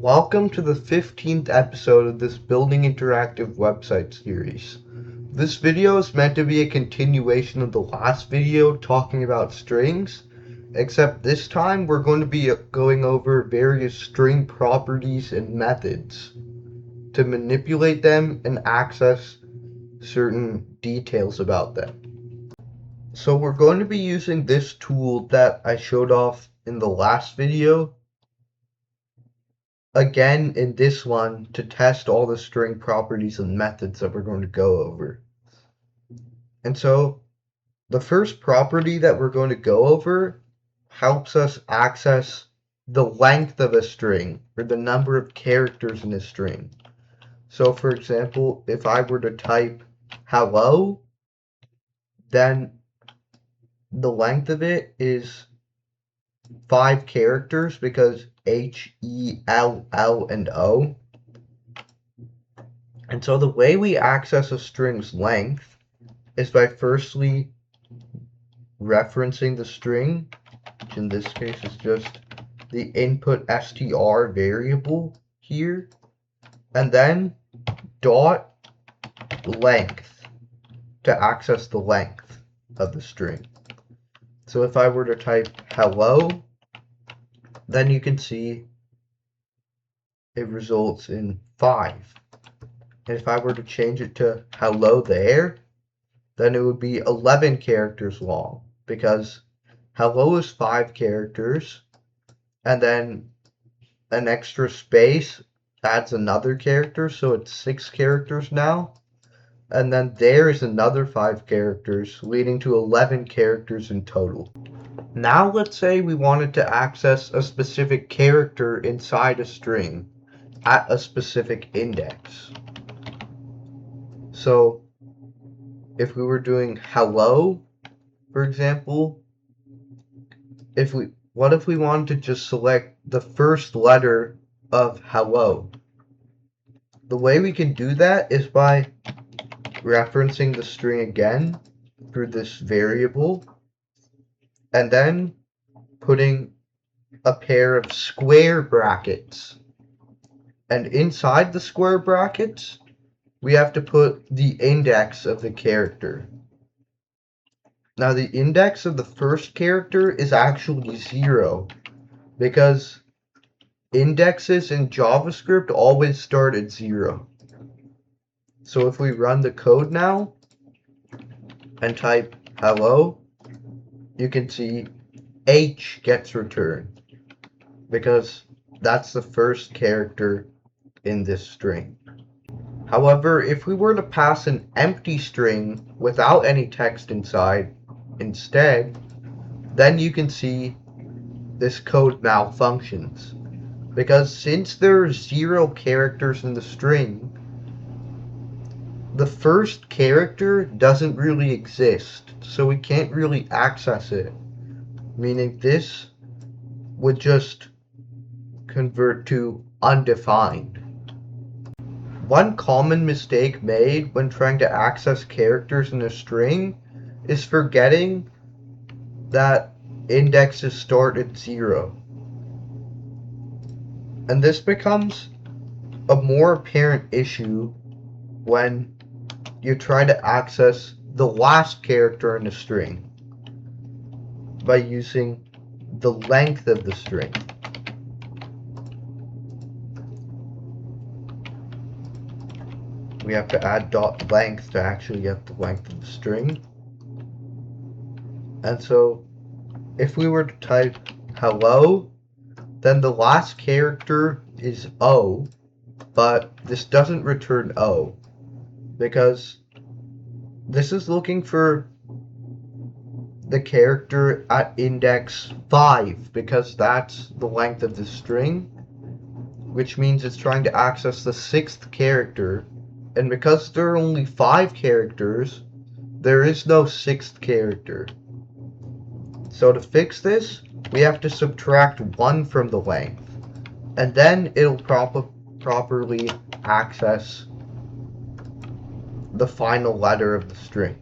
Welcome to the 15th episode of this Building Interactive website series. This video is meant to be a continuation of the last video talking about strings, except this time we're going to be going over various string properties and methods to manipulate them and access certain details about them. So we're going to be using this tool that I showed off in the last video again in this one to test all the string properties and methods that we're going to go over. And so the first property that we're going to go over helps us access the length of a string or the number of characters in a string. So for example, if I were to type hello, then the length of it is 5 characters because H, E, L, L, and O. And so the way we access a string's length is by firstly referencing the string, which in this case is just the input str variable here, and then dot length to access the length of the string. So if I were to type hello, then you can see it results in 5. And if I were to change it to hello there, then it would be 11 characters long, because hello is 5 characters, and then an extra space adds another character, so it's 6 characters now. And then there is another 5 characters, leading to 11 characters in total. Now let's say we wanted to access a specific character inside a string at a specific index. So if we were doing hello, for example, what if we wanted to just select the first letter of hello? The way we can do that is by referencing the string again through this variable, and then putting a pair of square brackets. And inside the square brackets, we have to put the index of the character. Now the index of the first character is actually 0, because indexes in JavaScript always start at 0. So if we run the code now and type hello, you can see H gets returned, because that's the first character in this string. However, if we were to pass an empty string without any text inside instead, then you can see this code malfunctions, because since there are 0 characters in the string, the first character doesn't really exist, so we can't really access it, meaning this would just convert to undefined. One common mistake made when trying to access characters in a string is forgetting that indexes start at 0. And this becomes a more apparent issue when you try to access the last character in a string by using the length of the string. We have to add dot length to actually get the length of the string. And so if we were to type hello, then the last character is O, but this doesn't return O, because this is looking for the character at index 5, because that's the length of the string, which means it's trying to access the 6th character, and because there are only 5 characters, there is no 6th character. So to fix this, we have to subtract 1 from the length, and then it'll properly access the final letter of the string.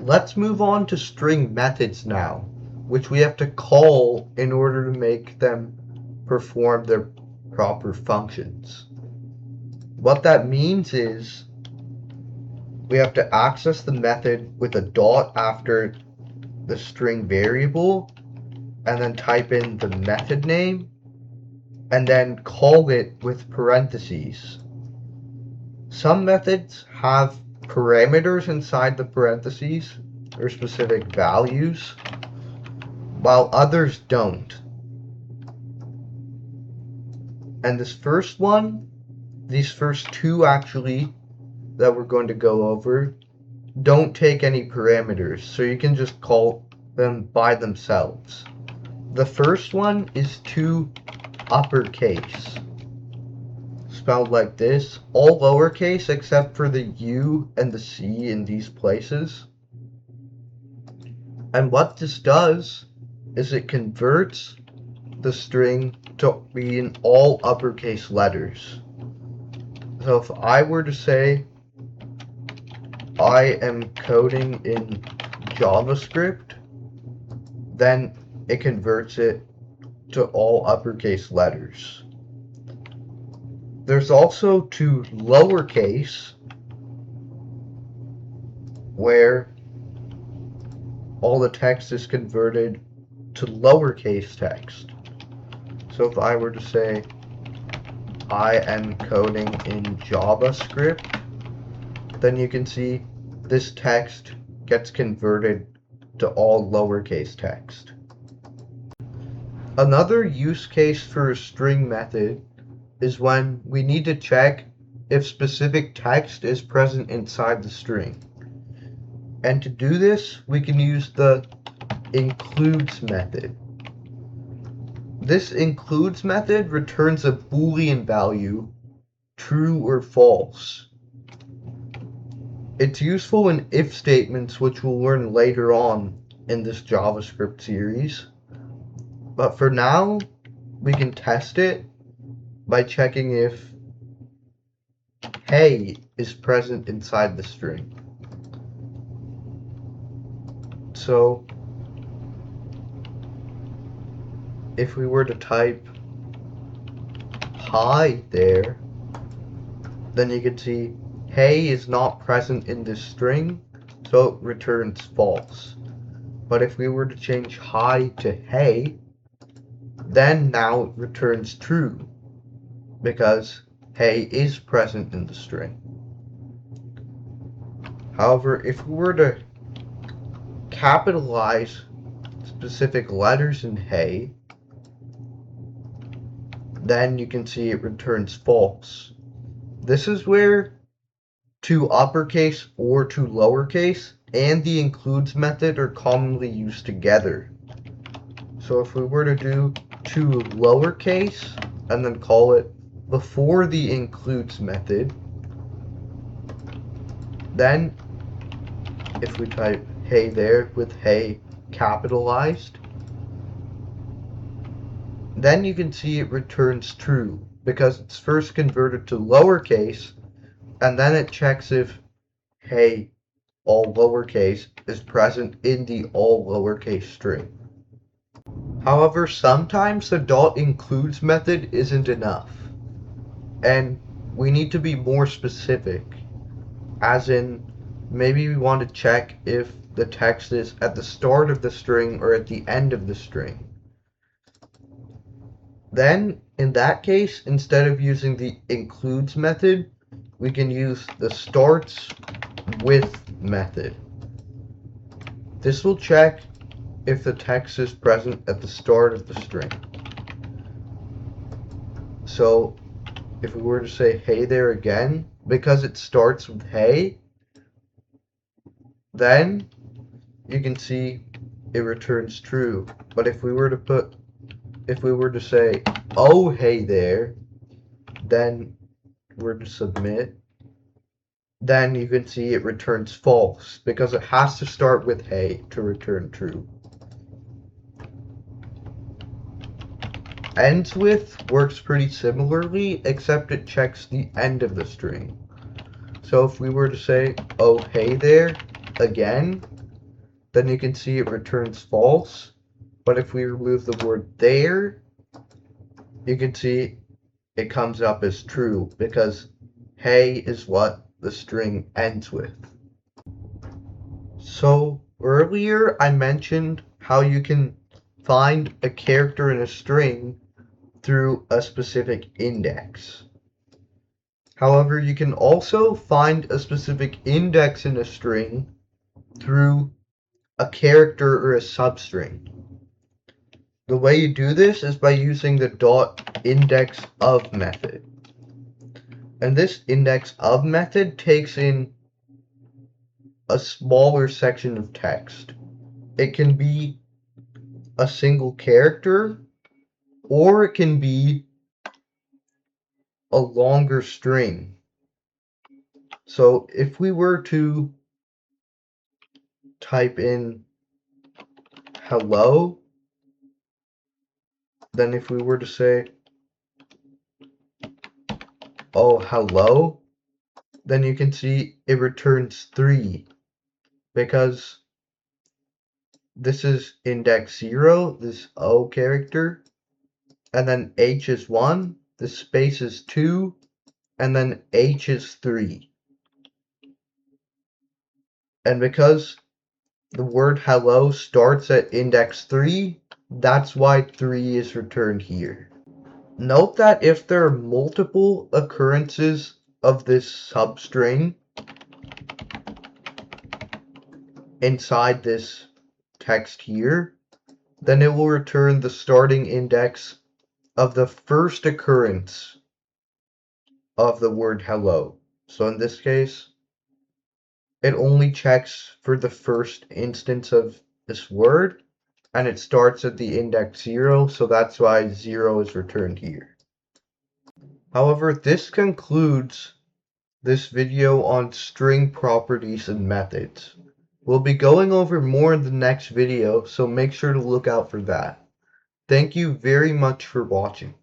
Let's move on to string methods now, which we have to call in order to make them perform their proper functions. What that means is we have to access the method with a dot after the string variable, and then type in the method name, and then call it with parentheses. Some methods have parameters inside the parentheses, or specific values, while others don't. And this first one, these first two actually, that we're going to go over, don't take any parameters, so you can just call them by themselves. The first one is to uppercase, spelled like this, all lowercase except for the U and the C in these places. And what this does is it converts the string to be in all uppercase letters. So if I were to say I am coding in JavaScript, then it converts it to all uppercase letters. There's also to lowercase, where all the text is converted to lowercase text. So if I were to say I am coding in JavaScript, then you can see this text gets converted to all lowercase text. Another use case for a string method is when we need to check if specific text is present inside the string. And to do this, we can use the includes method. This includes method returns a Boolean value, true or false. It's useful in if statements, which we'll learn later on in this JavaScript series. But for now, we can test it by checking if hey is present inside the string. So if we were to type hi there, then you can see hey is not present in this string, so it returns false. But if we were to change hi to hey, then now it returns true, because hey is present in the string. However, if we were to capitalize specific letters in hey, then you can see it returns false. This is where to uppercase or to lowercase and the includes method are commonly used together. So if we were to do to lowercase and then call it before the includes method, then if we type hey there with hey capitalized, then you can see it returns true because it's first converted to lowercase, and then it checks if hey all lowercase is present in the all lowercase string. However, sometimes the dot includes method isn't enough, and we need to be more specific, as in maybe we want to check if the text is at the start of the string or at the end of the string. Then, in that case, instead of using the includes method, we can use the starts with method. This will check if the text is present at the start of the string. So, if we were to say hey there again, because it starts with hey, then you can see it returns true. But if we were to say oh hey there, then we're to submit, then you can see it returns false because it has to start with hey to return true. Ends with works pretty similarly, except it checks the end of the string. So if we were to say oh hey there again, then you can see it returns false. But if we remove the word there, you can see it comes up as true because hey is what the string ends with. So earlier I mentioned how you can find a character in a string through a specific index. However, you can also find a specific index in a string through a character or a substring. The way you do this is by using the .indexOf method. And this indexOf method takes in a smaller section of text. It can be a single character, or it can be a longer string. So if we were to type in hello, then if we were to say, oh, hello, then you can see it returns 3 because this is index 0, this O character, and then H is 1, the space is 2, and then H is 3. And because the word hello starts at index 3, that's why 3 is returned here. Note that if there are multiple occurrences of this substring inside this text here, then it will return the starting index of the first occurrence of the word hello. So in this case, it only checks for the first instance of this word, and it starts at the index 0, so that's why 0 is returned here. However, this concludes this video on string properties and methods. We'll be going over more in the next video, so make sure to look out for that. Thank you very much for watching.